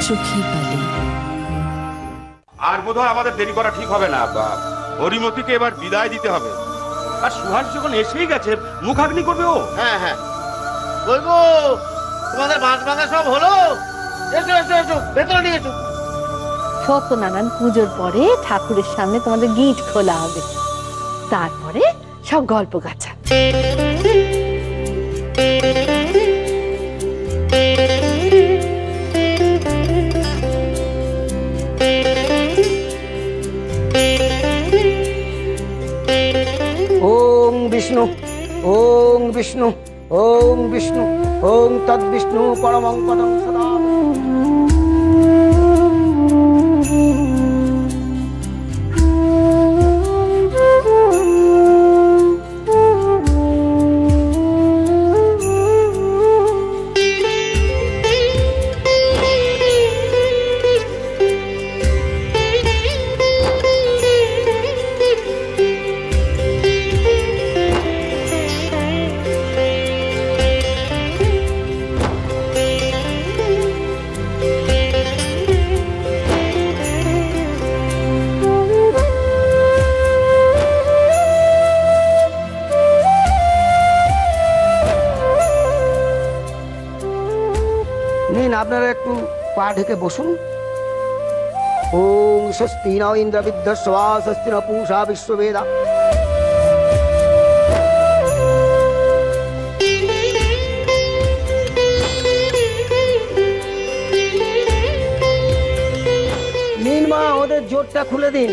চোখে পালি। আর বোধহয় আমাদের দেরি করা ঠিক হবে না। হরিমতিকে এবার বিদায় দিতে হবে। আর সুহাস যখন এসেই গেছে, মুখাগ্নি করবে ও। হ্যাঁ হ্যাঁ বলবো, তোমাদের মাছ ভাঙা সব হলো? এসো এসো এসো, ভেতরে নিয়ে এসো। সত্যনারায়ণ পুজোর পরে ঠাকুরের সামনে তোমাদের গিট খোলা হবে, তারপরে সব গল্প গাছা। ওম বিষ্ণু, ওম বিষ্ণু, ওম বিষ্ণু, ওম তদ্বিষ্ণু পরমং পদং সদা। আপনারা একটু পা ঢেকে বসুন। ওম স্বস্তি ন ইন্দ্র বিদ্ধস্বা স্বস্তি ন পূষা বিশ্ববেদা। নিন মা, ওদের জোরটা খুলে দিন।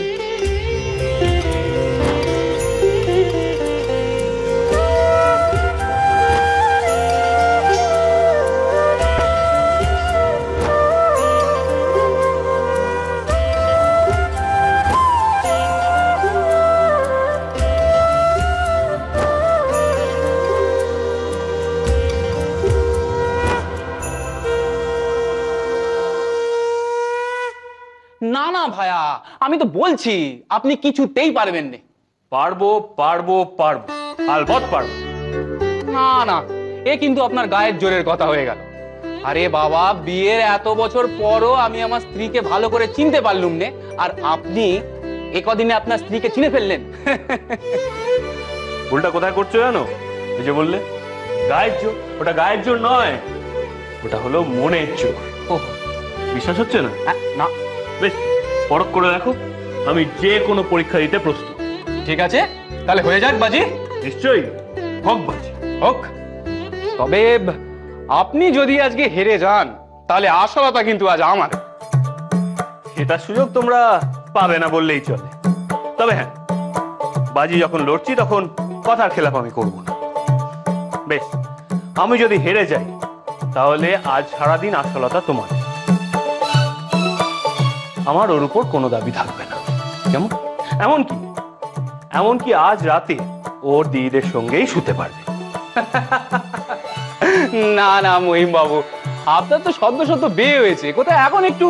না না ভাইয়া, আমি তো বলছি আপনি কিছুতেই পারবেন না। পারবো পারবো পারবো, আলবত পারবো। না না, এ কিন্তু আপনার গায়ের জোরের কথা হয়ে গেল। আরে বাবা, বিয়ের এত বছর পরও আমি আমার স্ত্রীকে ভালো করে চিনতে পারলুম না, আর আপনি একদিনে আপনার স্ত্রীকে চিনে ফেললেন। ভুলটা কোথায় করছো জানো? এই যে বললে গায়ের জোর, ওটা গায়ের জোর নয়, ওটা হলো মনের জোর। বিশ্বাস হচ্ছে না? না। বেশ, পরখ করে দেখো, আমি যে কোনো পরীক্ষা দিতে প্রস্তুত। ঠিক আছে, তাহলে হয়ে যাক বাজি। নিশ্চয়ই হোক বাজি, হোক। তবে আপনি যদি আজকে হেরে যান, তাহলে আসলতা কিন্তু আজ আমার। এটা সুযোগ তোমরা পাবে না বললেই চলে। তবে হ্যাঁ, বাজি যখন লড়ছি তখন কথার খেলাপ আমি করবো না। বেশ, আমি যদি হেরে যাই তাহলে আজ সারাদিন আসলতা তোমার, আমার ওর উপর কোনো দাবি থাকবে না। কেমন? এমনকি আজ রাতে ওর দিদিদের সঙ্গেই শুতে পারবে। না না মহিম বাবু, আপনার তো সদ্য সদ্য বিয়ে হয়েছে, কোথায় এখন একটু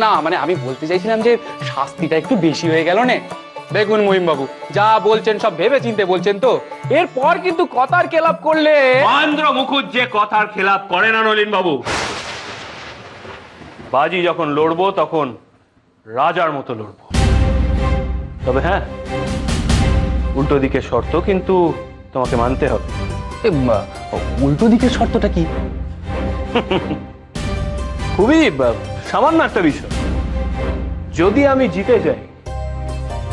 না, মানে আমি বলতে চাইছিলাম যে শাস্তিটা একটু বেশি হয়ে গেল না। দেখুন মহিম বাবু, যা বলছেন সব ভেবে চিন্তে বলছেন তো, এরপর কিন্তু কথার খেলাপ করলে। মহেন্দ্র মুখুজ্জে কথার খেলাপ করে না নলিন বাবু। বাজি যখন লড়বো তখন রাজার মতো লড়বো। তবে হ্যাঁ, উল্টো দিকের শর্ত কিন্তু তোমাকে মানতে হবে। উল্টো দিকের শর্তটা কি? খুবই সামান্য একটা বিষয়। যদি আমি জিতে যাই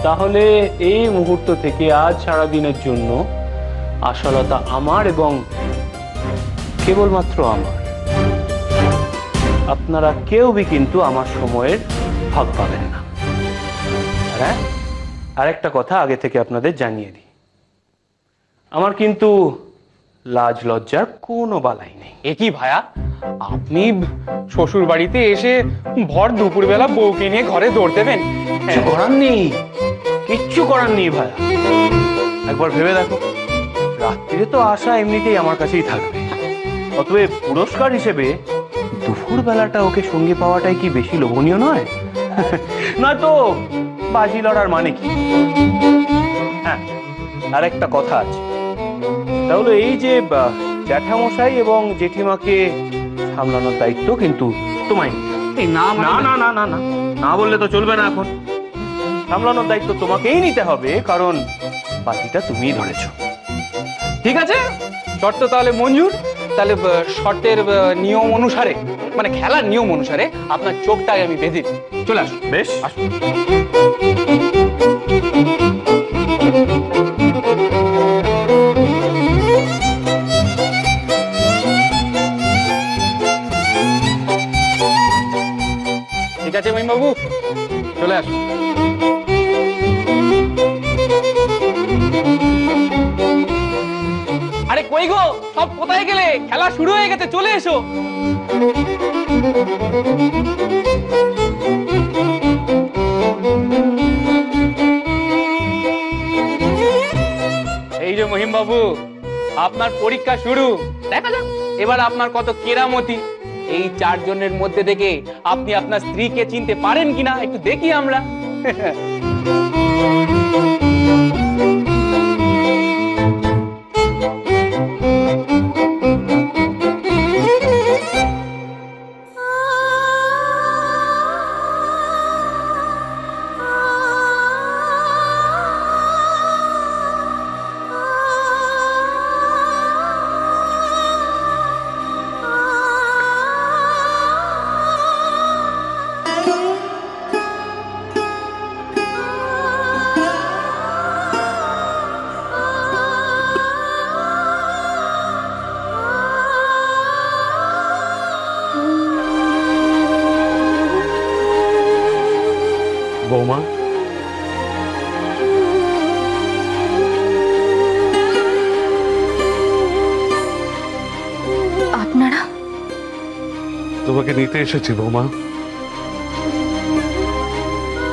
তাহলে এই মুহূর্ত থেকে আজ সারাদিনের জন্য আসলতা আমার এবং কেবলমাত্র আমার। আপনারা কেউই কিন্তু আমার সময়ের ভাগ পাবেন না। হ্যাঁ, আরেকটা কথা আগে থেকে আপনাদের জানিয়ে দিই, আমার কিন্তু লাজ লজ্জার কোনো বালাই নেই। এ কি ভাইয়া, আপনি শ্বশুর বাড়িতে এসে ভর দুপুরবেলা বউকে নিয়ে ঘরে দৌড় দেবেন? কিছু করার নেই, কিচ্ছু করার নেই ভাইয়া। একবার ভেবে দেখো, রাত্রিরে তো আশা এমনিতেই আমার কাছেই থাকবে, অতএব পুরস্কার হিসেবে দুপুর বেলাটা ওকে সঙ্গে পাওয়াটাই কি বেশি লোভনীয় নয়? নয়তো বাজি লড়ার মানে কি? হ্যাঁ, আর একটা কথা আছে, তাহলে এই যে জ্যাঠামশাই এবং জেঠিমাকে সামলানোর দায়িত্ব কিন্তু তোমায় নিতে হবে। এই না না মানে না না না না না বললে তো চলবে না। এখন সামলানোর দায়িত্ব তোমাকেই নিতে হবে, কারণ বাকিটা তুমিই ধরেছো। ঠিক আছে, শর্ত তাহলে মঞ্জুর। তাহলে শর্তের নিয়ম অনুসারে, মানে খেলার নিয়ম অনুসারে আপনার চোখটাই আমি বেঁধে দিই। চলে আসুন। বেশ, আসুন। ঠিক আছে মহিমবাবু, চলে আসুন। আরে কই গো, সব কোথায় গেলে? খেলা শুরু হয়ে গেছে, চলে এসো। এই যে মহিমবাবু, আপনার পরীক্ষা শুরু। দেখা যাক এবার আপনার কত কেরামতি। এই 4 জনের মধ্যে থেকে আপনি আপনার স্ত্রীকে চিনতে পারেন কিনা একটু দেখি আমরা। বৌমা, আপনারা? তোমাকে নিতে এসেছি বৌমা।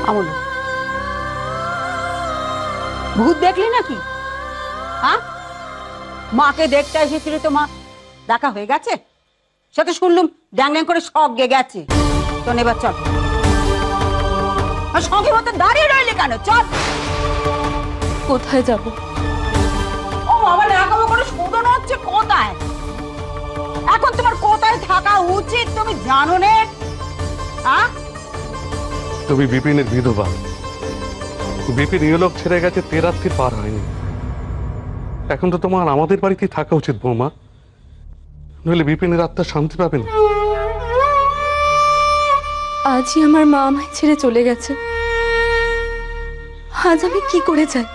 আমল ভূত দেখলি নাকি? হ্যাঁ, মাকে দেখতে এসেছিলি তো, মা দেখা হয়ে গেছে? সে তো শুনলুম ড্যাং ড্যাং করে সঙ্গে গেছে। চল এবার চল। আর সঙ্গে মতো দাঁড়িয়ে রইলে কেন? চল। কোথায় যাব? ও আমার একাবো করে শোধন হচ্ছে কোথায়? এখন তোমার কোথায় থাকা উচিত তুমি জানো না? হ্যাঁ, তুমি বিপিনের বিধবা। বিপিন ইহলোক ছেড়ে গেছে, 13 পার হয়নি। এখন তো তোমার আমাদের বাড়িতেই থাকা উচিত বৌমা, নইলে বিপিনের আত্মা শান্তি পাবে না। আজই আমার মা আমায় ছেড়ে চলে গেছে। আজ আমি কি করে যাই?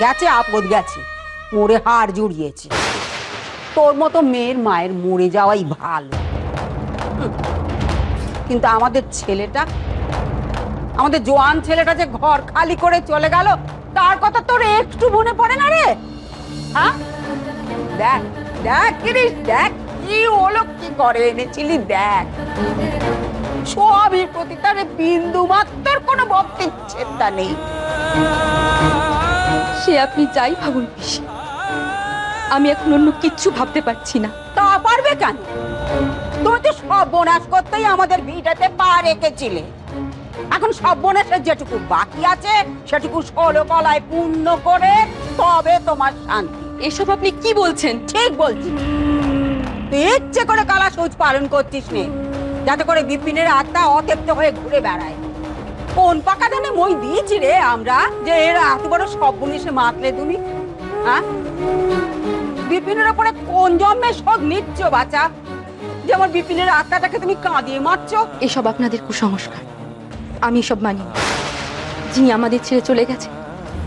গেছে আপদ গেছে, মরে হাড় জুড়িয়েছে। তোর মতো মেয়ের মায়ের মরে যাওয়াই ভালো। কিন্তু আমাদের ছেলেটা, আমাদের জোয়ান ছেলেটা যে ঘর খালি করে চলে গেল, তার কথা তোর একটু মনে পড়ে না রে? হ্যাঁ, দেখ দেখ কিরিস, দেখ কি হলো, কি করে এনেছিলি, দেখ। সবই প্রতি তার বিন্দু মাত্র কোনো ভক্তি চিন্তা নেই। সে আপনি যাই ভাবুন পিসি, আমি এখন অন্য কিচ্ছু ভাবতে পারছি না। তা পারবে কেন? তুমি তো সর্বনাশ করতেই আমাদের ভিটাতে পা রেখেছিলে। এখন সর্বনাশের যেটুকু বাকি আছে সেটুকু 16 কলায় পূর্ণ করে তবে তোমার শান্তি। এসব আপনি কি বলছেন? ঠিক বলছি। তুই ইচ্ছে করে কালা সূচ পালন করছিস নে, যাতে করে বিপিনের আত্মা অতৃপ্ত হয়ে ঘুরে বেড়ায়। কোন পাকা ধানে মই দিয়েছি রে আমরা, যে এরা এত বড় সর্বনেশে মাতলে তুমি? হ্যাঁ, বিপিনের ওপরে কোন জন্মে শোধ নিচ্ছ বাচ্চা? যেমন বিপিনের আত্মাটাকে তুমি কাঁদিয়ে মারছো। এসব আপনাদের কুসংস্কার, আমি সব মানি না। যিনি আমাদের ছেড়ে চলে গেছে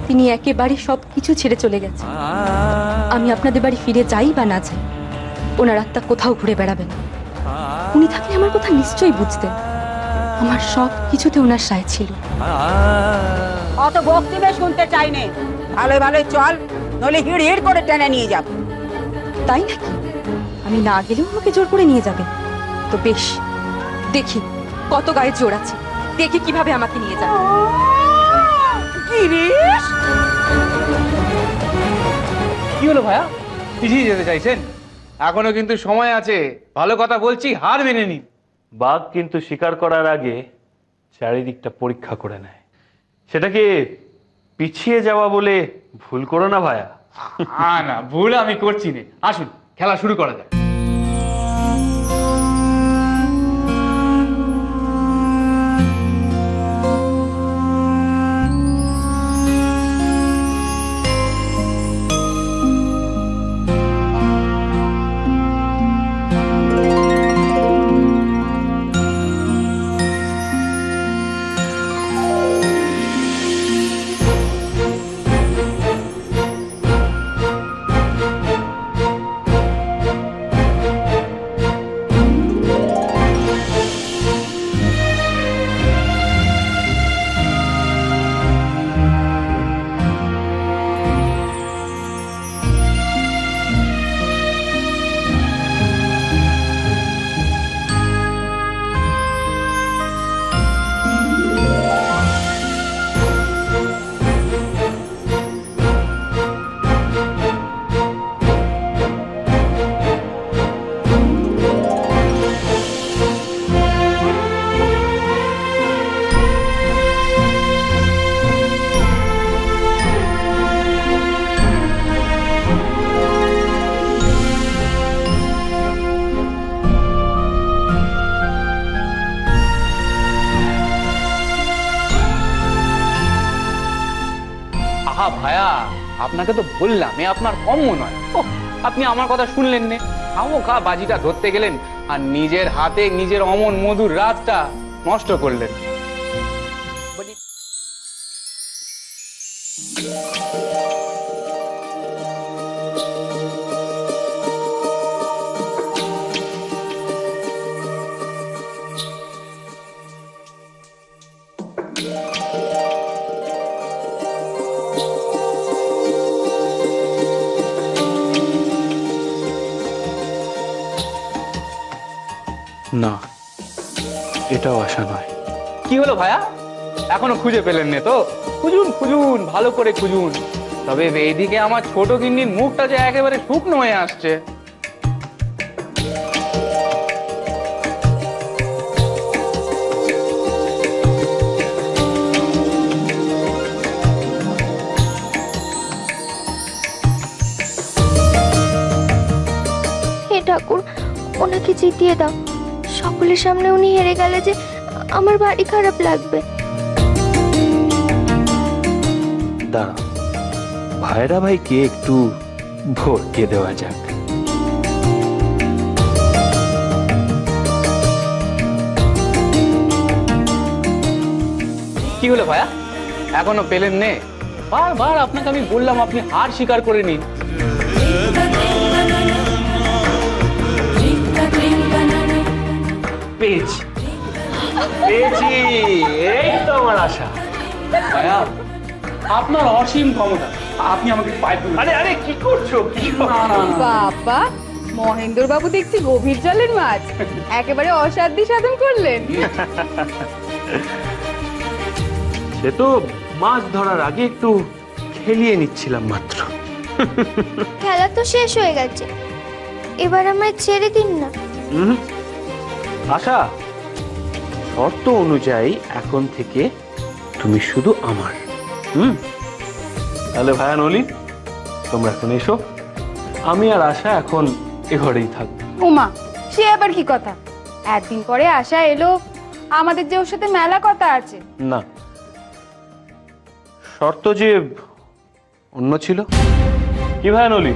তিনি একেবারে সবকিছু ছেড়ে চলে গেছে। আমি আপনাদের বাড়ি ফিরে যাই বা না যাই, ওনার আত্মা কোথাও ঘুরে বেড়াবে না। উনি থাকলে আমার কথা নিশ্চয়ই বুঝতেন। আমার সব কিছুতে ওনার সায় ছিল। অত বক্তব্য শুনতে চাই নে, ভালো ভালো চল, নইলে হিড় হিড় করে টেনে নিয়ে যাব। তাই নাকি? আমি না গেলেও আমাকে জোর করে নিয়ে যাবে? তো বেশ, দেখি কত গায়ে জোর আছে, দেখি কিভাবে আমাকে নিয়ে যাবে। গিরিশ, কি হলো ভাইয়া, পিছিয়ে যেতে চাইছেন? এখনো কিন্তু সময় আছে, ভালো কথা বলছি, হার মেনে নিন। বাঘ কিন্তু শিকার করার আগে চারিদিকটা পরীক্ষা করে নেয়। সেটাকে পিছিয়ে যাওয়া বলে ভুল করো না ভায়া। না, ভুল আমি করছি না। আসুন খেলা শুরু করা যাক। ভাইয়া, আপনাকে তো বললাম এ আপনার কম নয়। আপনি আমার কথা শুনলেন না, খামোখা বাজিটা ধরতে গেলেন আর নিজের হাতে নিজের অমন মধুর রাতটা নষ্ট করলেন। না, এটাও আশা নয়। কি হলো ভাইয়া, এখনো খুঁজে পেলেন না তো? খুঁজুন খুঁজুন, ভালো করে খুঁজুন। তবে এইদিকে আমার ছোট গিন্নির মুখটা যে একেবারে শুকনো হয়ে আসছে। হে ঠাকুর, ওনাকে জিতিয়ে দাও। সকলের সামনে উনি হেরে গেলে যে আমার ভারী খারাপ লাগবে। দাঁড়া, ভাইরা ভাইকে একটু ভরকে দেওয়া যাক। কি হলো ভাইয়া, এখনো পেলেন নে? বারবার আপনাকে আমি বললাম আপনি হার স্বীকার করে নিন। পেয়েছি, পেয়েছি, এই তো আমার আশা। ভাইয়া, আপনার অসীম ক্ষমতা, আপনি আমাকে পায় তুলুন। আরে আরে, কি করছো? কি বাবা, মহেন্দ্র বাবু দেখছি গভীর জলের মাছ, একেবারে অসাধ্য সাধন করলেন। সে তো মাছ ধরার আগে একটু খেলিয়ে নিচ্ছিলাম মাত্র। খেলা তো শেষ হয়ে গেছে, এবার আমায় ছেড়ে দিন না। আশা, শর্ত অনুযায়ী এখন থেকে তুমি শুধু আমার। তাহলে ভাইয়া নলি, তোমরা এখন এসো। আমি আর আশা এখন এ ঘরেই থাকবো। উমা, সে আবার কি কথা? একদিন পরে আশা এলো, আমাদের যে ওর সাথে মেলা কথা আছে। না, শর্ত যে অন্য ছিল। কি ভাইয়া নলি,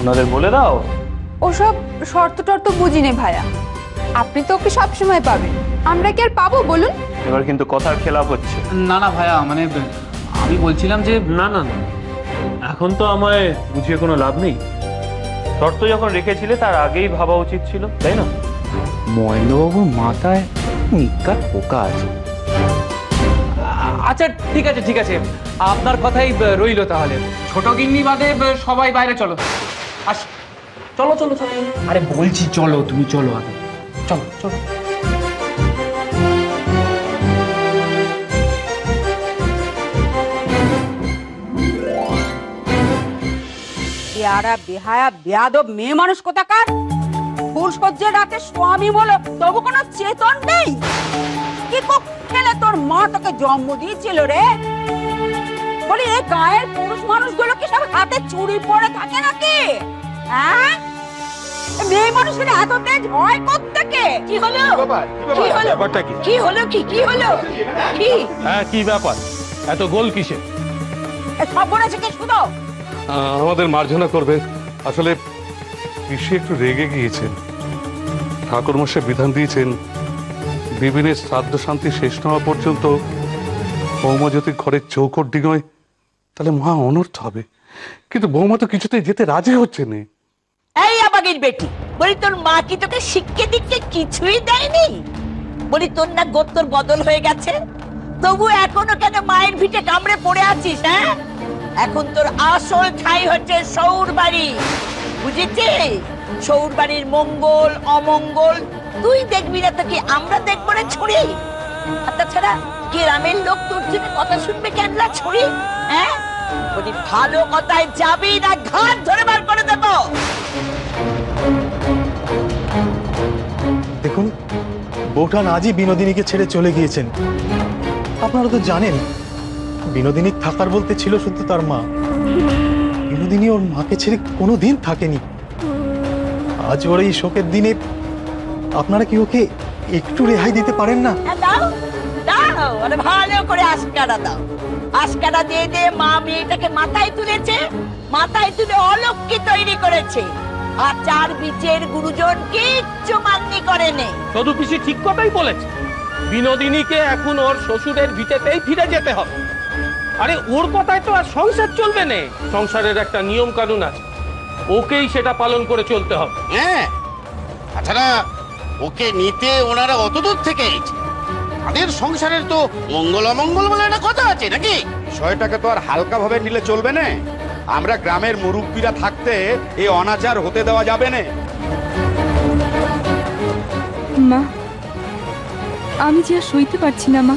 ওনাদের বলে দাও। ওসব শর্ত টর্ত বুঝি নে ভাইয়া, আপনি তো ওকে সবসময় পাবেন, আমরা কি আর পাবো বলুন? এবার কিন্তু কথার খেলাপ হচ্ছে। না না ভাইয়া, মানে আমি বলছিলাম যে না না না, এখন তো আমায় বুঝিয়ে কোনো লাভ নেই। শর্ত যখন রেখেছিলে তার আগেই ভাবা উচিত ছিল, তাই না? মহেন্দ্রবাবুর মাথায় নিকার পোকা আছে। আচ্ছা ঠিক আছে ঠিক আছে, আপনার কথাই রইল তাহলে। ছোট গিন্নি বাদে সবাই বাইরে চলো। আস, চলো চলো চলো। আরে বলছি চলো, তুমি চলো আগে, চলো চলো। বেয়ারা বেহায়া বেয়াদব মেয়ে মানুষ কোথাকার। ফুল সজ্জে রাতে স্বামী বলে তবু কোনো চেতন নেই। কি খেলে তোর মা তোকে জন্ম দিয়েছিল রে? বলি এই গায়ের পুরুষ মানুষগুলো কি সব হাতে চুরি পরে থাকে নাকি? হ্যাঁ, মেয়ে মানুষের এত তেজ হয় কোত্থেকে? কি হলো? কি হলো? ব্যাপারটা কি? কি হলো? কি হলো? কি? হ্যাঁ, কি ব্যাপার? এত গোল কিসে? সব বলেছে কি শুধু? আমাদের মার্জনা করবেন। আসলে পিসি একটু রেগে গিয়েছেন। ঠাকুরমশাই বিধান দিয়েছেন বিপিনের শ্রাদ্ধ শান্তি শেষ না হওয়া পর্যন্ত বৌমা যদি ঘরের চৌকট ডিঙোয় তাহলে মহা অনর্থ হবে। কিন্তু বৌমা তো কিছুতেই যেতে রাজি হচ্ছে না। এই আবাগের বেটি, বলি তোর মা কি তোকে শিক্ষা দিচ্ছে কিছুই দেয়নি? বলি তোর না গোত্তর বদল হয়ে গেছে, তবু এখনো কেন মায়ের ভিটে কামড়ে পড়ে আছিস? হ্যাঁ, এখন তোর আসল ঠাই হচ্ছে শৌর বাড়ি, বুঝেছিস? শৌর বাড়ির মঙ্গল অমঙ্গল তুই দেখবি না তো কি আমরা দেখবো না ছুরি? আর তাছাড়া গ্রামের লোক তোর জন্য কথা শুনবে কেন না ছুরি? হ্যাঁ, বলি ভালো কথায় যাবি না ঘাট ধরে বার করে দেবো। দেখুন, বৌঠান আজই বিনোদিনীকে ছেড়ে চলে গিয়েছেন। আপনারা তো জানেন বিনোদিনী থাকার বলতে ছিল শুধু তার মা। বিনোদিনী ওর মাকে ছেড়ে কোনোদিন থাকেনি। আজ ওর এই শোকের দিনে আপনারা কি ওকে একটু রেহাই দিতে পারেন না? দাও দাও, আরে ভালো করে আশকারা দাও। আশকারা দিয়ে দিয়ে মা মেয়েটাকে মাথায় তুলেছে, মাথায় তুলে অলক্ষ্মী তৈরি করেছে। আর চার বিচের গুরুজন কিচ্ছু মান্যি করেনি। সদু পিসি ঠিক কথাই বলেছে। বিনোদিনীকে এখন ওর শ্বশুরের ভিটেতেই ফিরে যেতে হবে। আরে ওর কথায় তো আর সংসার চলবে না। সংসারের একটা নিয়ম কানুন আছে, ওকেই সেটা পালন করে চলতে হবে। হ্যাঁ, তাছাড়া ওকে নিতে ওনারা অত দূর থেকে এসেছে। তাদের সংসারের তো মঙ্গল অমঙ্গল বলে একটা কথা আছে নাকি? বিষয়টাকে তো আর হালকা ভাবে নিলে চলবে না। আমরা গ্রামের মুরব্বীরা থাকতে এই অনাচার হতে দেওয়া যাবে না। মা, আমি যে আর সইতে পারছি না মা।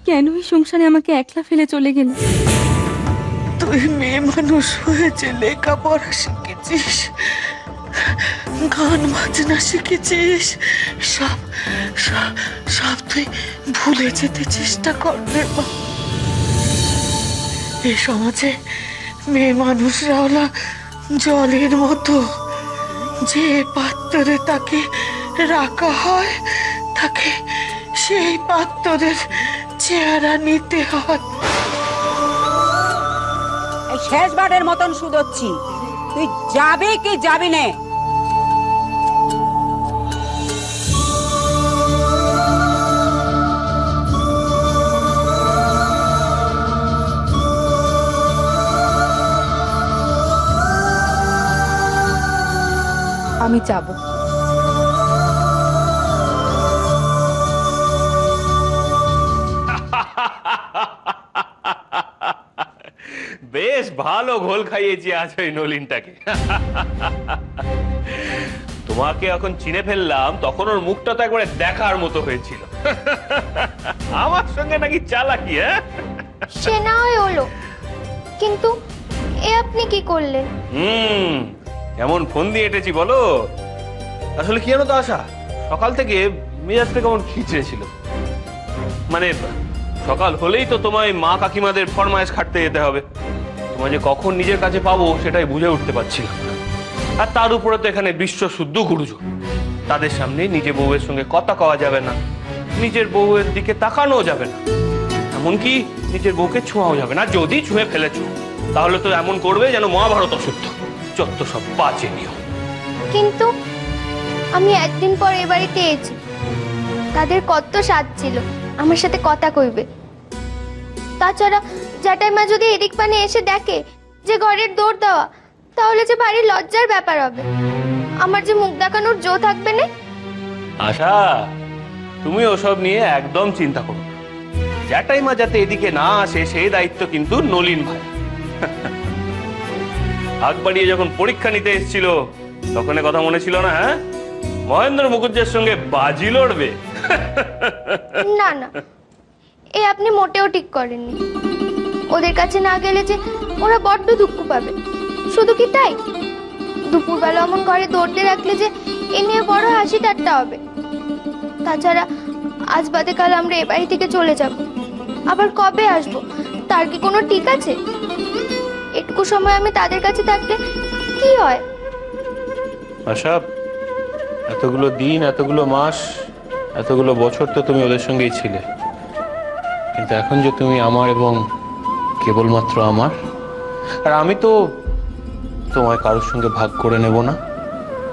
কেন এই সংসারে আমাকে একলা ফেলে চলে গেলে? তুই মেয়ে মানুষ হয়েছে, লেখাপড়া শিখেছিস, গান বাজনা শিখেছিস, সব সব সব তুই ভুলে যেতে চেষ্টা কর রে মা। এই সমাজে মেয়ে মানুষরা হলো জলের মতো, যে পাত্রে তাকে রাখা হয় তাকে সেই পাত্রের চেহারা নিতে হয়। শেষবারের মতন শুধোচ্ছি, তুই যাবে কি যাবি না? আমি যাব। বেশ ভালো ঘোল খাইয়েছি আজ ওই নলিনটাকে। তোমাকে এখন চিনে ফেললাম, তখন ওর মুখটা তো একবারে দেখার মতো হয়েছিল। আমার সঙ্গে নাকি চালাকি? হ্যাঁ, সে না হয় হলো, কিন্তু এ আপনি কি করলেন? এমন ফোন দিয়ে এটেছি বলো। আসলে কি জানো তো আশা, সকাল থেকে মেজাজটা কেমন খিচড়ে ছিল। মানে সকাল হলেই তো তোমায় মা কাকিমাদের ফরমায়েশ খাটতে যেতে হবে। তোমায় যে কখন নিজের কাছে পাবো সেটাই বুঝে উঠতে পারছিলাম না। আর তার উপরে তো এখানে বিশ্ব শুদ্ধ গুরুজন, তাদের সামনে নিজে বউয়ের সঙ্গে কথা কওয়া যাবে না, নিজের বউয়ের দিকে তাকানো যাবে না, এমনকি নিজের বউকে ছোঁয়াও যাবে না। যদি ছুঁয়ে ফেলেছো তাহলে তো এমন করবে যেন মহাভারত অশুদ্ধ। যত সব বাজে নিয়ম। কিন্তু আমি একদিন পর এ বাড়িতে এসেছি, তাদের কত স্বাদ ছিল আমার সাথে কথা কইবে। তাছাড়া জাটাই মা যদি এদিক পানে এসে দেখে যে ঘরের দৌড় দেওয়া, তাহলে যে ভারী লজ্জার ব্যাপার হবে। আমার যে মুখ দেখানোর জো থাকবে না। আশা, তুমি ওসব নিয়ে একদম চিন্তা করো না। জাটাই মা যাতে এদিকে না আসে সেই দায়িত্ব কিন্তু নলিন ভাই। আগ বাড়িয়ে যখন পরীক্ষা নিতে এসেছিল তখন কথা মনে ছিল না? হ্যাঁ, মহেন্দ্র মুখুজ্জের সঙ্গে বাজি লড়বে। না না, এ আপনি মোটেও ঠিক করেননি। ওদের কাছে না গেলে যে ওরা বড্ড দুঃখ পাবে। শুধু কি তাই, দুপুরবেলা অমন ঘরে দৌড়তে রাখলে যে এ নিয়ে বড় হাসি ঠাট্টা হবে। তাছাড়া আজ বাদে কাল আমরা এ বাড়ি থেকে চলে যাব। আবার কবে আসবো তার কি কোনো ঠিক আছে? একটু সময় আমি তাদের কাছে থাকলে কি হয়? আশা, এতগুলো দিন, এতগুলো মাস, এতগুলো বছর তো তুমি ওদের সঙ্গেই ছিলে, কিন্তু এখন যে তুমি আমার এবং কেবলমাত্র আমার, আর আমি তো তোমায় কারোর সঙ্গে ভাগ করে নেব না।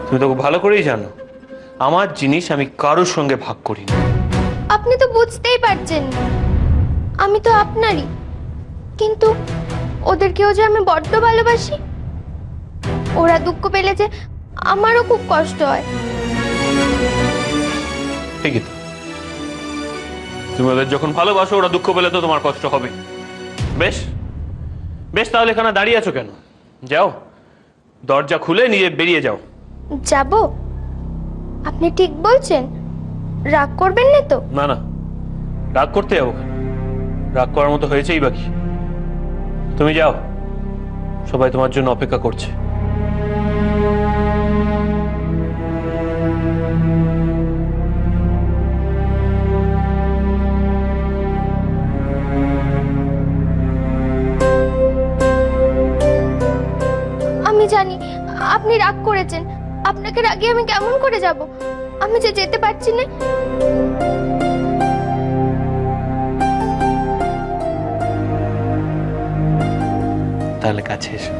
তুমি তো ভালো করেই জানো আমার জিনিস আমি কারোর সঙ্গে ভাগ করি না। আপনি তো বুঝতেই পারছেন আমি তো আপনারই, কিন্তু ওদেরকেও যে আমি বড্ড ভালোবাসি। ওরা দুঃখ পেলে যে আমারও খুব কষ্ট হয়। ঠিকই তো, তুমি ওদের যখন ভালোবাসো ওরা দুঃখ পেলে তো তোমার কষ্ট হবে। বেশ বেশ, তাহলে এখানে দাঁড়িয়ে আছো কেন? যাও, দরজা খুলে নিজে বেরিয়ে যাও। যাব? আপনি ঠিক বলছেন? রাগ করবেন না তো? না না, রাগ করতে যাবো কেন? রাগ করার মতো হয়েছেই বাকি। তুমি যাও, সবাই তোমার জন্য অপেক্ষা করছে। আমি জানি আপনি রাগ করেছেন, আপনাকে রাগে আমি কেমন করে যাব? আমি যে যেতে পারছি না। তাহলে কাছে এসো।